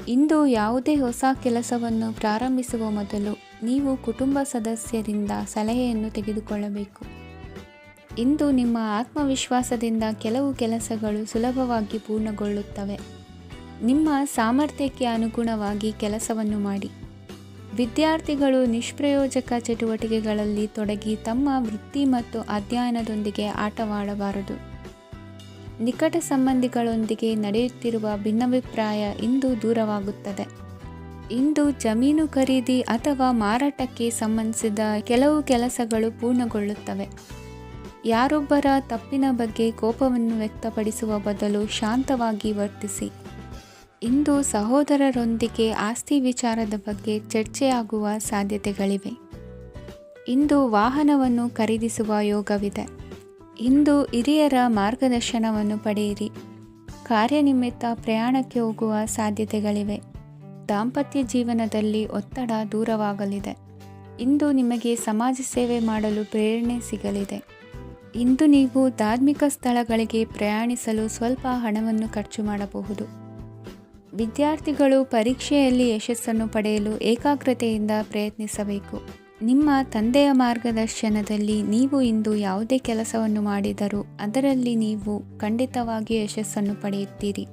ಇಂದು ಯಾವುದೇ ಹೊಸ ಕೆಲಸವನ್ನು ಪ್ರಾರಂಭಿಸುವ ಮೊದಲು ನೀವು ಕುಟುಂಬ ಸದಸ್ಯರಿಂದ ಸಲಹೆಯನ್ನು ತೆಗೆದುಕೊಳ್ಳಬೇಕು. ಇಂದು ನಿಮ್ಮ ಆತ್ಮವಿಶ್ವಾಸದಿಂದ ಕೆಲವು ಕೆಲಸಗಳು ಸುಲಭವಾಗಿ ಪೂರ್ಣಗೊಳ್ಳುತ್ತವೆ. ನಿಮ್ಮ ಸಾಮರ್ಥ್ಯಕ್ಕೆ ಅನುಗುಣವಾಗಿ ಕೆಲಸವನ್ನು ಮಾಡಿ. ವಿದ್ಯಾರ್ಥಿಗಳು ನಿಷ್ಪ್ರಯೋಜಕ ಚಟುವಟಿಕೆಗಳಲ್ಲಿ ತೊಡಗಿ ತಮ್ಮ ವೃತ್ತಿ ಮತ್ತು ಅಧ್ಯಯನದೊಂದಿಗೆ ಆಟವಾಡಬಾರದು. ನಿಕಟ ಸಂಬಂಧಿಗಳೊಂದಿಗೆ ನಡೆಯುತ್ತಿರುವ ಭಿನ್ನಾಭಿಪ್ರಾಯ ಇಂದು ದೂರವಾಗುತ್ತದೆ. ಇಂದು ಜಮೀನು ಖರೀದಿ ಅಥವಾ ಮಾರಾಟಕ್ಕೆ ಸಂಬಂಧಿಸಿದ ಕೆಲವು ಕೆಲಸಗಳು ಪೂರ್ಣಗೊಳ್ಳುತ್ತವೆ. ಯಾರೊಬ್ಬರ ತಪ್ಪಿನ ಬಗ್ಗೆ ಕೋಪವನ್ನು ವ್ಯಕ್ತಪಡಿಸುವ ಬದಲು ಶಾಂತವಾಗಿ ವರ್ತಿಸಿ. ಇಂದು ಸಹೋದರರೊಂದಿಗೆ ಆಸ್ತಿ ವಿಚಾರದ ಬಗ್ಗೆ ಚರ್ಚೆಯಾಗುವ ಸಾಧ್ಯತೆಗಳಿವೆ. ಇಂದು ವಾಹನವನ್ನು ಖರೀದಿಸುವ ಯೋಗವಿದೆ. ಇಂದು ಹಿರಿಯರ ಮಾರ್ಗದರ್ಶನವನ್ನು ಪಡೆಯಿರಿ. ಕಾರ್ಯನಿಮಿತ್ತ ಪ್ರಯಾಣಕ್ಕೆ ಹೋಗುವ ಸಾಧ್ಯತೆಗಳಿವೆ. ದಾಂಪತ್ಯ ಜೀವನದಲ್ಲಿ ಒತ್ತಡ ದೂರವಾಗಲಿದೆ. ಇಂದು ನಿಮಗೆ ಸಮಾಜ ಸೇವೆ ಮಾಡಲು ಪ್ರೇರಣೆ ಸಿಗಲಿದೆ. ಇಂದು ನೀವು ಧಾರ್ಮಿಕ ಸ್ಥಳಗಳಿಗೆ ಪ್ರಯಾಣಿಸಲು ಸ್ವಲ್ಪ ಹಣವನ್ನು ಖರ್ಚು ಮಾಡಬಹುದು. ವಿದ್ಯಾರ್ಥಿಗಳು ಪರೀಕ್ಷೆಯಲ್ಲಿ ಯಶಸ್ಸನ್ನು ಪಡೆಯಲು ಏಕಾಗ್ರತೆಯಿಂದ ಪ್ರಯತ್ನಿಸಬೇಕು. ನಿಮ್ಮ ತಂದೆಯ ಮಾರ್ಗದರ್ಶನದಲ್ಲಿ ನೀವು ಇಂದು ಯಾವುದೇ ಕೆಲಸವನ್ನು ಮಾಡಿದರೂ ಅದರಲ್ಲಿ ನೀವು ಖಂಡಿತವಾಗಿ ಯಶಸ್ಸನ್ನು ಪಡೆಯುತ್ತೀರಿ.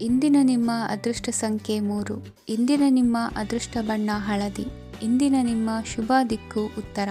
ಇಂದಿನ ನಿಮ್ಮ ಅದೃಷ್ಟ ಸಂಖ್ಯೆ 3. ಇಂದಿನ ನಿಮ್ಮ ಅದೃಷ್ಟ ಬಣ್ಣ ಹಳದಿ. ಇಂದಿನ ನಿಮ್ಮ ಶುಭ ದಿಕ್ಕು ಉತ್ತರ.